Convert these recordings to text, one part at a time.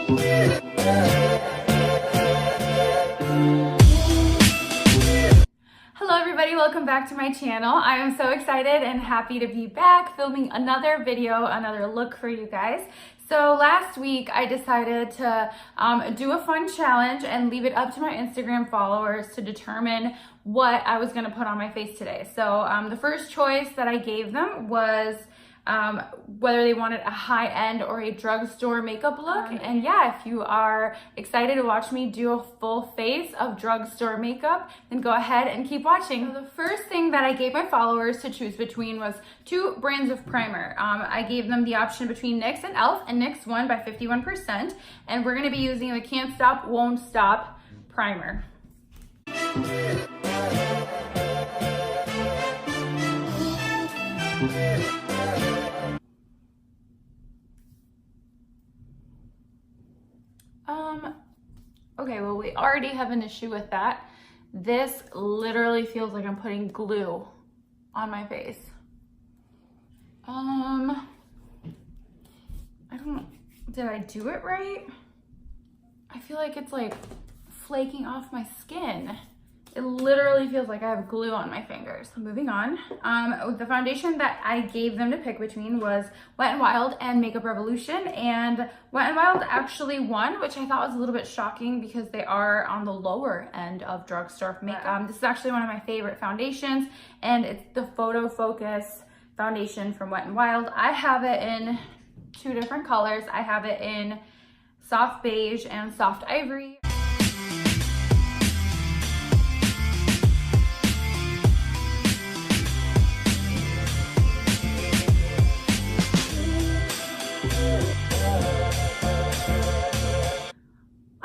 Hello everybody, welcome back to my channel. I am so excited and happy to be back filming another video, another look for you guys. So last week I decided to do a fun challenge and leave it up to my Instagram followers to determine what I was going to put on my face today. So the first choice that I gave them was whether they wanted a high-end or a drugstore makeup look. And yeah, if you are excited to watch me do a full face of drugstore makeup, then go ahead and keep watching. So the first thing that I gave my followers to choose between was two brands of primer. I gave them the option between NYX and e.l.f. and NYX won by 51%. And we're going to be using the Can't Stop, Won't Stop primer. Okay, well, we already have an issue with that. This literally feels like I'm putting glue on my face. Did I do it right? I feel like it's like flaking off my skin. It literally feels like I have glue on my fingers. Moving on, the foundation that I gave them to pick between was Wet n Wild and Makeup Revolution, and Wet n Wild actually won, which I thought was a little bit shocking because they are on the lower end of drugstore makeup. This is actually one of my favorite foundations, and it's the Photo Focus foundation from Wet n Wild. I have it in two different colors. I have it in soft beige and soft ivory.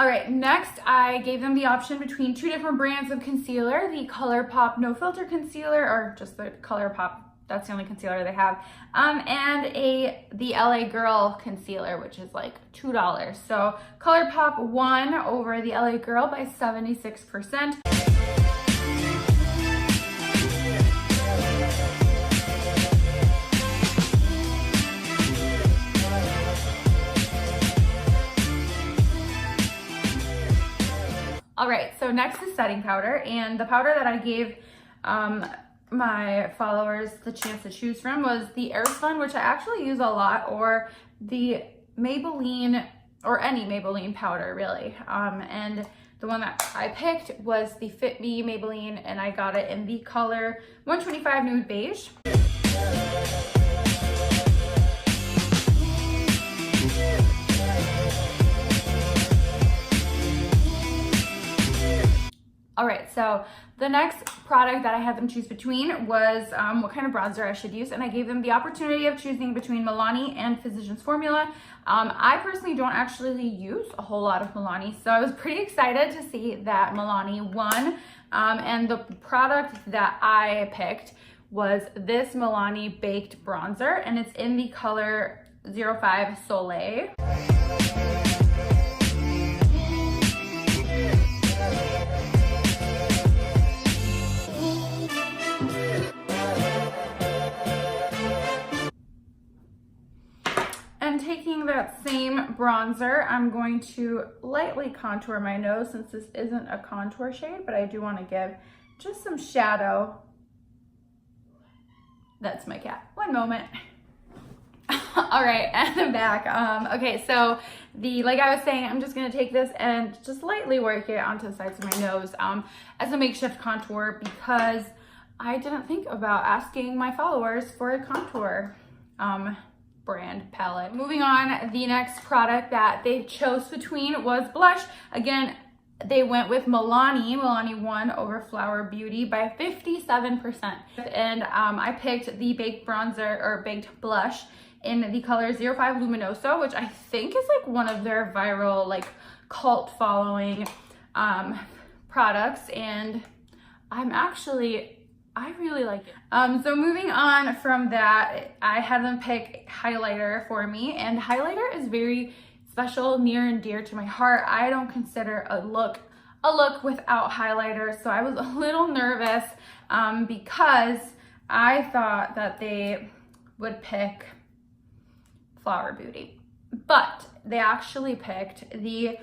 All right, next I gave them the option between two different brands of concealer, the ColourPop No Filter Concealer, or just the ColourPop, that's the only concealer they have, and the LA Girl Concealer, which is like $2. So ColourPop won over the LA Girl by 76%. All right, so next is setting powder, and the powder that I gave my followers the chance to choose from was the Airspun, which I actually use a lot, or the Maybelline, or any Maybelline powder really. And the one that I picked was the Fit Me Maybelline, and I got it in the color 125 Nude Beige. All right, so the next product that I had them choose between was what kind of bronzer I should use, and I gave them the opportunity of choosing between Milani and Physicians Formula. I personally don't actually use a whole lot of Milani, so I was pretty excited to see that Milani won, and the product that I picked was this Milani Baked Bronzer, and it's in the color 05 Soleil. And taking that same bronzer, I'm going to lightly contour my nose, since this isn't a contour shade, but I do want to give just some shadow. That's my cat. One moment. All right, and I'm back. Okay, so like I was saying, I'm just gonna take this and just lightly work it onto the sides of my nose as a makeshift contour, because I didn't think about asking my followers for a contour brand palette. Moving on, the next product that they chose between was blush. Again, they went with Milani. Milani won over Flower Beauty by 57%. And I picked the baked bronzer, or baked blush, in the color 05 Luminoso, which I think is like one of their viral, like, cult following products, and I really like it. So moving on from that, I had them pick highlighter for me, and highlighter is very special, near and dear to my heart. I don't consider a look without highlighter, so I was a little nervous because I thought that they would pick Flower Beauty. But they actually picked the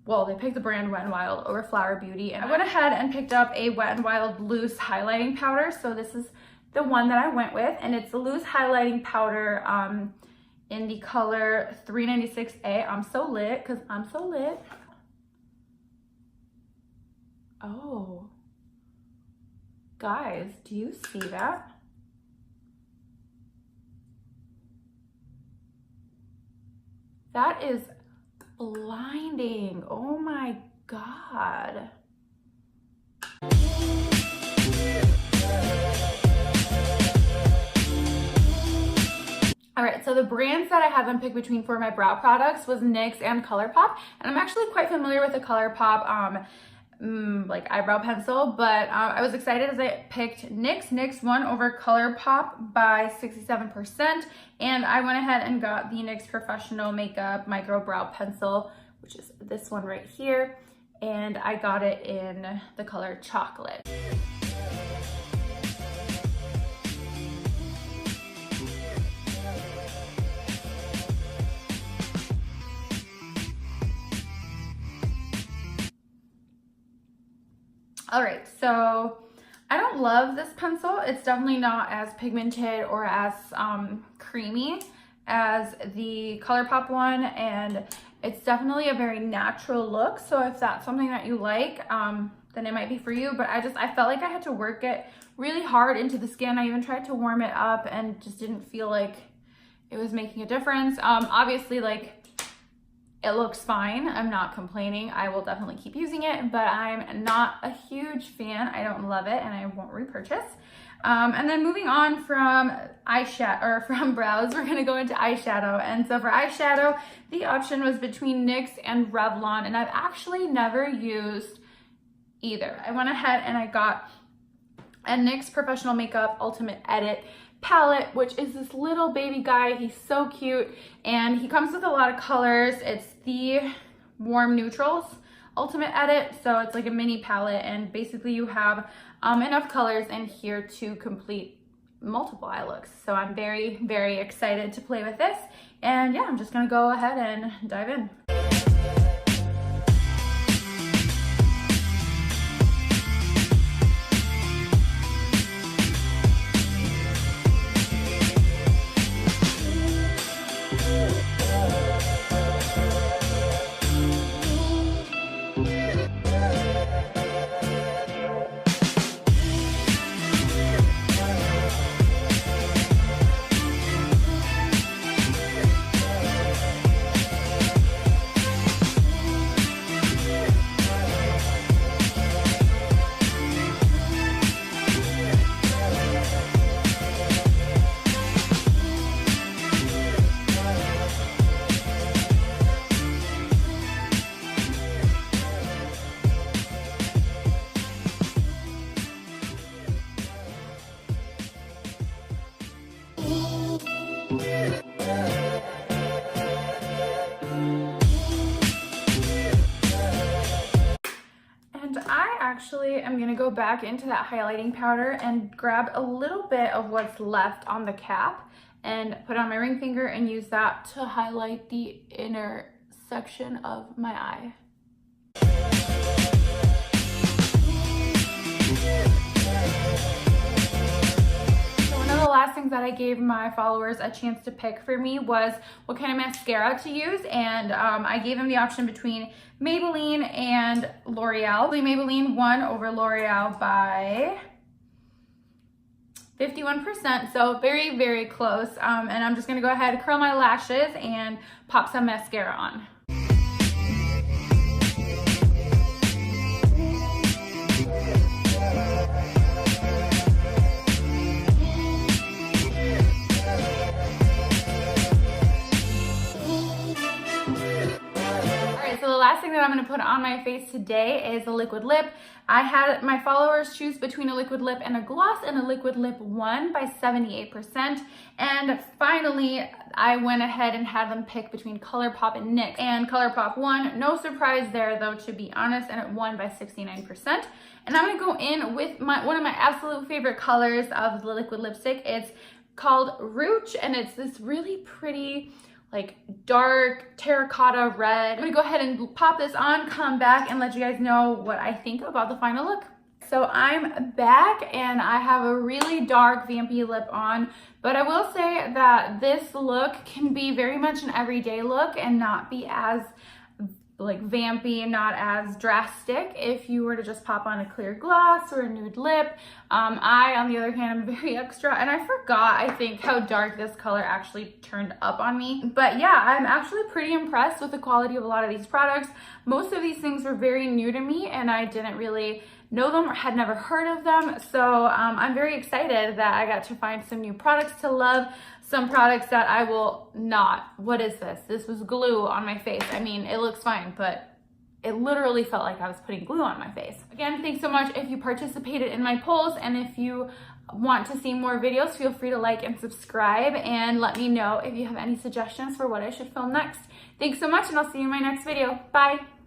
brand Wet n Wild over Flower Beauty, and I went ahead and picked up a Wet n Wild loose highlighting powder. So this is the one that I went with, and it's a loose highlighting powder in the color 396A. I'm so lit because I'm so lit. Oh, guys, do you see that? That is blinding. Oh my God. All right, so the brands that I had them pick between for my brow products was NYX and ColourPop, and I'm actually quite familiar with the ColourPop like eyebrow pencil, but I was excited as I picked NYX won over ColourPop by 67%, and I went ahead and got the NYX Professional Makeup Micro Brow Pencil, which is this one right here, and I got it in the color Chocolate. All right, so I don't love this pencil. It's definitely not as pigmented or as creamy as the ColourPop one, and it's definitely a very natural look. So if that's something that you like, then it might be for you. But I felt like I had to work it really hard into the skin. I even tried to warm it up and just didn't feel like it was making a difference. Obviously, like, it looks fine. I'm not complaining. I will definitely keep using it, but I'm not a huge fan. I don't love it, and I won't repurchase. And then moving on from eyeshadow, or from brows, we're gonna go into eyeshadow. And so for eyeshadow, the option was between NYX and Revlon, and I've actually never used either. I went ahead and I got a NYX Professional Makeup Ultimate Edit palette, which is this little baby guy. He's so cute, and he comes with a lot of colors. It's the Warm Neutrals Ultimate Edit, so it's like a mini palette, and basically you have enough colors in here to complete multiple eye looks. So I'm very, very excited to play with this, and yeah, I'm just gonna go ahead and dive in. Actually, I'm gonna go back into that highlighting powder and grab a little bit of what's left on the cap and put it on my ring finger and use that to highlight the inner section of my eye. One of the last things that I gave my followers a chance to pick for me was what kind of mascara to use, and I gave them the option between Maybelline and L'Oreal. Maybelline won over L'Oreal by 51%, so very, very close. And I'm just gonna go ahead and curl my lashes and pop some mascara on. The last thing that I'm going to put on my face today is a liquid lip. I had my followers choose between a liquid lip and a gloss, and a liquid lip won by 78%. And finally, I went ahead and had them pick between ColourPop and NYX, and ColourPop won. No surprise there though, to be honest, and it won by 69%. And I'm going to go in with one of my absolute favorite colors of the liquid lipstick. It's called Rouge, and it's this really pretty like dark terracotta red. I'm gonna go ahead and pop this on, come back and let you guys know what I think about the final look. So I'm back and I have a really dark vampy lip on, but I will say that this look can be very much an everyday look and not be as like vampy and not as drastic if you were to just pop on a clear gloss or a nude lip. I, on the other hand, am very extra, and I forgot, I think, how dark this color actually turned up on me. But yeah, I'm actually pretty impressed with the quality of a lot of these products. Most of these things were very new to me and I didn't really know them or had never heard of them. So I'm very excited that I got to find some new products to love, some products that I will not. What is this? This was glue on my face. I mean, it looks fine, but it literally felt like I was putting glue on my face. Again, thanks so much if you participated in my polls, and if you want to see more videos, feel free to like and subscribe, and let me know if you have any suggestions for what I should film next. Thanks so much, and I'll see you in my next video. Bye.